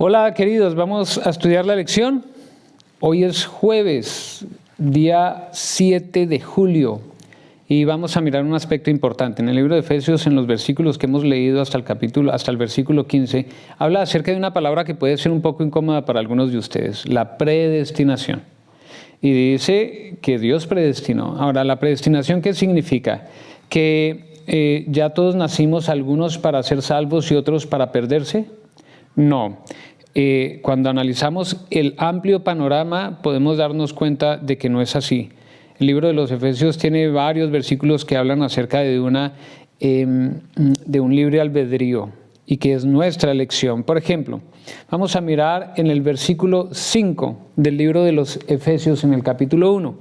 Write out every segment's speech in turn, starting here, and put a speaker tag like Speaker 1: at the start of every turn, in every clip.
Speaker 1: Hola queridos, vamos a estudiar la lección. Hoy es jueves, día 7 de julio, y vamos a mirar un aspecto importante. En el libro de Efesios, en los versículos que hemos leído hasta el versículo 15, habla acerca de una palabra que puede ser un poco incómoda para algunos de ustedes, la predestinación. Y dice que Dios predestinó. Ahora, ¿la predestinación qué significa? Que ya todos nacimos, algunos para ser salvos y otros para perderse. No. Cuando analizamos el amplio panorama podemos darnos cuenta de que no es así. El libro de los Efesios tiene varios versículos que hablan acerca de un libre albedrío y que es nuestra elección. Por ejemplo, vamos a mirar en el versículo 5 del libro de los Efesios en el capítulo 1.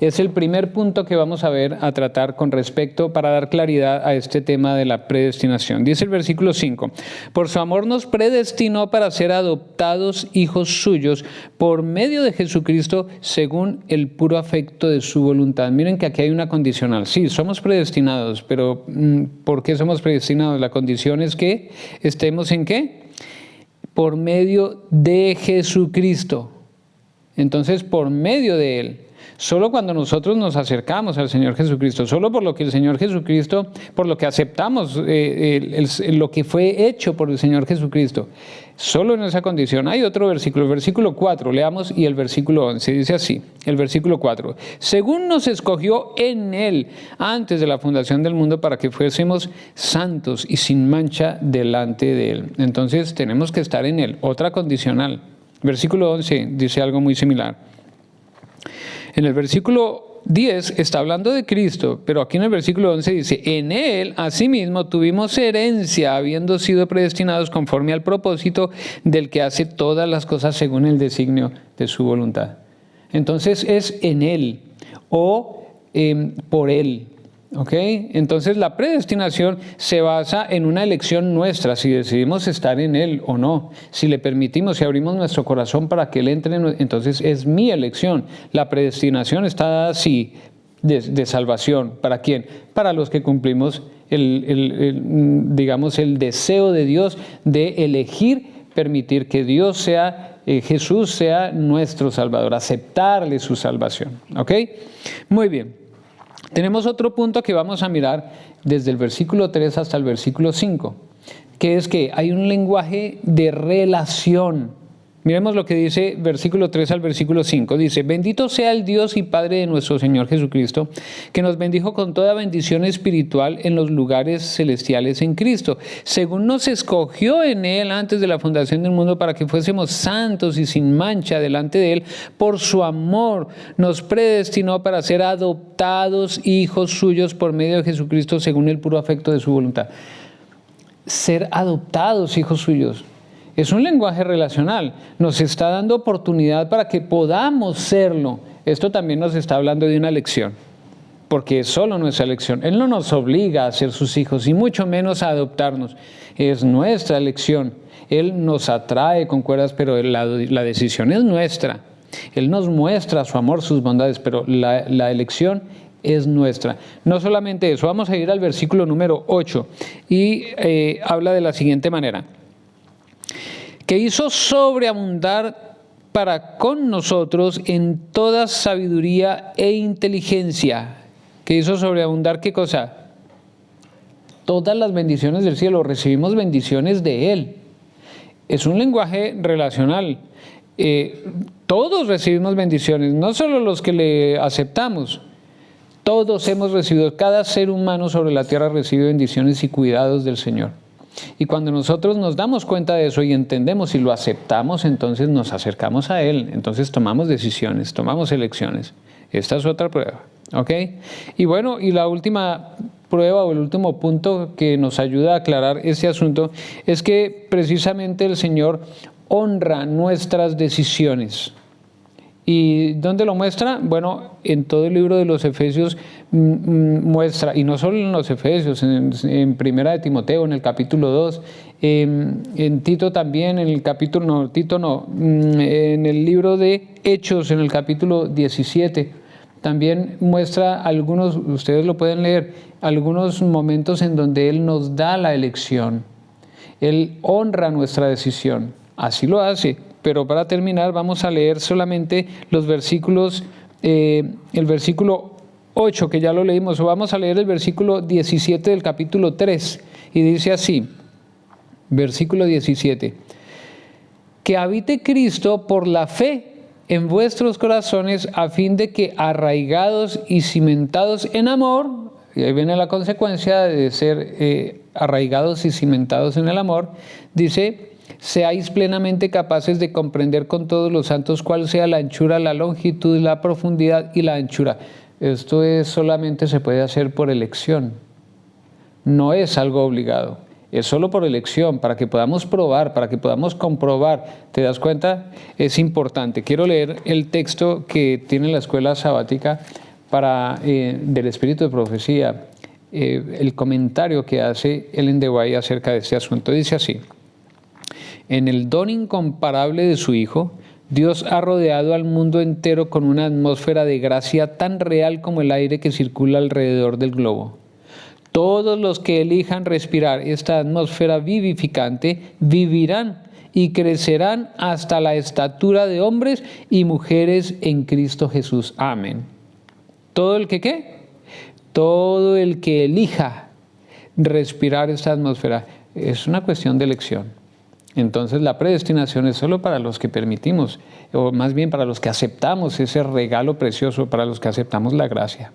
Speaker 1: Es el primer punto que vamos a tratar con respecto para dar claridad a este tema de la predestinación. Dice el versículo 5, por su amor nos predestinó para ser adoptados hijos suyos por medio de Jesucristo según el puro afecto de su voluntad. Miren que aquí hay una condicional. Sí, somos predestinados, pero ¿por qué somos predestinados? La condición es que estemos ¿en qué? Por medio de Jesucristo. Entonces, por medio de Él. Solo cuando nosotros nos acercamos al Señor Jesucristo, solo por lo que el Señor Jesucristo, por lo que aceptamos lo que fue hecho por el Señor Jesucristo, solo en esa condición. Hay otro versículo, el versículo 4, leamos, y el versículo 11, dice así, el versículo 4, según nos escogió en Él antes de la fundación del mundo para que fuésemos santos y sin mancha delante de Él. Entonces tenemos que estar en Él, otra condicional. Versículo 11 dice algo muy similar. En el versículo 10 está hablando de Cristo, pero aquí en el versículo 11 dice, en Él asimismo tuvimos herencia, habiendo sido predestinados conforme al propósito del que hace todas las cosas según el designio de su voluntad. Entonces es en Él o por Él. ¿Ok? Entonces la predestinación se basa en una elección nuestra, si decidimos estar en Él o no, si le permitimos, si abrimos nuestro corazón para que Él entre, entonces es mi elección. La predestinación está dada así, de salvación. ¿Para quién? Para los que cumplimos digamos, el deseo de Dios de elegir, permitir que Dios sea, Jesús sea nuestro Salvador, aceptarle su salvación. ¿Ok? Muy bien. Tenemos otro punto que vamos a mirar desde el versículo 3 hasta el versículo 5, que es que hay un lenguaje de relación. Miremos lo que dice versículo 3 al versículo 5. Dice, bendito sea el Dios y Padre de nuestro Señor Jesucristo, que nos bendijo con toda bendición espiritual en los lugares celestiales en Cristo, según nos escogió en Él antes de la fundación del mundo para que fuésemos santos y sin mancha delante de Él. Por su amor nos predestinó para ser adoptados hijos suyos por medio de Jesucristo según el puro afecto de su voluntad. Ser adoptados hijos suyos. Es un lenguaje relacional, nos está dando oportunidad para que podamos serlo. Esto también nos está hablando de una elección, porque es solo nuestra elección. Él no nos obliga a ser sus hijos y mucho menos a adoptarnos. Es nuestra elección. Él nos atrae con cuerdas, pero la decisión es nuestra. Él nos muestra su amor, sus bondades, pero la elección es nuestra. No solamente eso, vamos a ir al versículo número 8 y habla de la siguiente manera. Que hizo sobreabundar para con nosotros en toda sabiduría e inteligencia. Que hizo sobreabundar, ¿qué cosa? Todas las bendiciones del cielo, recibimos bendiciones de Él. Es un lenguaje relacional. Todos recibimos bendiciones, no solo los que le aceptamos. Todos hemos recibido, cada ser humano sobre la tierra recibe bendiciones y cuidados del Señor. Y cuando nosotros nos damos cuenta de eso y entendemos y lo aceptamos, entonces nos acercamos a Él, entonces tomamos decisiones, tomamos elecciones. Esta es otra prueba, ¿ok? Y bueno, y la última prueba o el último punto que nos ayuda a aclarar este asunto es que precisamente el Señor honra nuestras decisiones. ¿Y dónde lo muestra? Bueno, en todo el libro de los Efesios muestra, y no solo en los Efesios, en Primera de Timoteo, en el capítulo 2, en Tito también, en el capítulo, no, Tito no, en el libro de Hechos, en el capítulo 17, también muestra algunos, ustedes lo pueden leer, algunos momentos en donde Él nos da la elección. Él honra nuestra decisión. Así lo hace. Pero para terminar vamos a leer solamente los versículos, el versículo 8 que ya lo leímos, o vamos a leer el versículo 17 del capítulo 3 y dice así, versículo 17, que habite Cristo por la fe en vuestros corazones a fin de que arraigados y cimentados en amor, y ahí viene la consecuencia de ser arraigados y cimentados en el amor, dice, seáis plenamente capaces de comprender con todos los santos cuál sea la anchura, la longitud, la profundidad y la anchura. Esto solamente se puede hacer por elección, no es algo obligado, es solo por elección, para que podamos probar, para que podamos comprobar. ¿Te das cuenta? Es importante. Quiero leer el texto que tiene la escuela sabática del Espíritu de Profecía, el comentario que hace Ellen de White acerca de este asunto. Dice así, en el don incomparable de su Hijo, Dios ha rodeado al mundo entero con una atmósfera de gracia tan real como el aire que circula alrededor del globo. Todos los que elijan respirar esta atmósfera vivificante vivirán y crecerán hasta la estatura de hombres y mujeres en Cristo Jesús. Amén. ¿Todo el que qué? Todo el que elija respirar esta atmósfera. Es una cuestión de elección. Entonces la predestinación es solo para los que permitimos, o más bien para los que aceptamos ese regalo precioso, para los que aceptamos la gracia.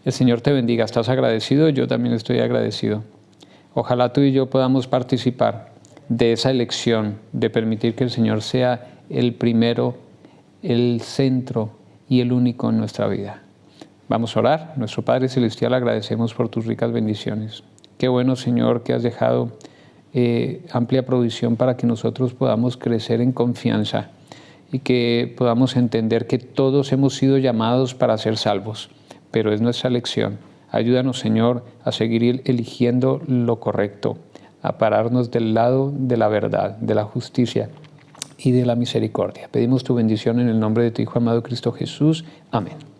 Speaker 1: El Señor te bendiga. ¿Estás agradecido? Yo también estoy agradecido. Ojalá tú y yo podamos participar de esa elección, de permitir que el Señor sea el primero, el centro y el único en nuestra vida. Vamos a orar. Nuestro Padre Celestial, agradecemos por tus ricas bendiciones. Qué bueno, Señor, que has dejado amplia provisión para que nosotros podamos crecer en confianza y que podamos entender que todos hemos sido llamados para ser salvos, pero es nuestra elección. Ayúdanos, Señor, a seguir eligiendo lo correcto, a pararnos del lado de la verdad, de la justicia y de la misericordia. Pedimos tu bendición en el nombre de tu Hijo amado Cristo Jesús. Amén.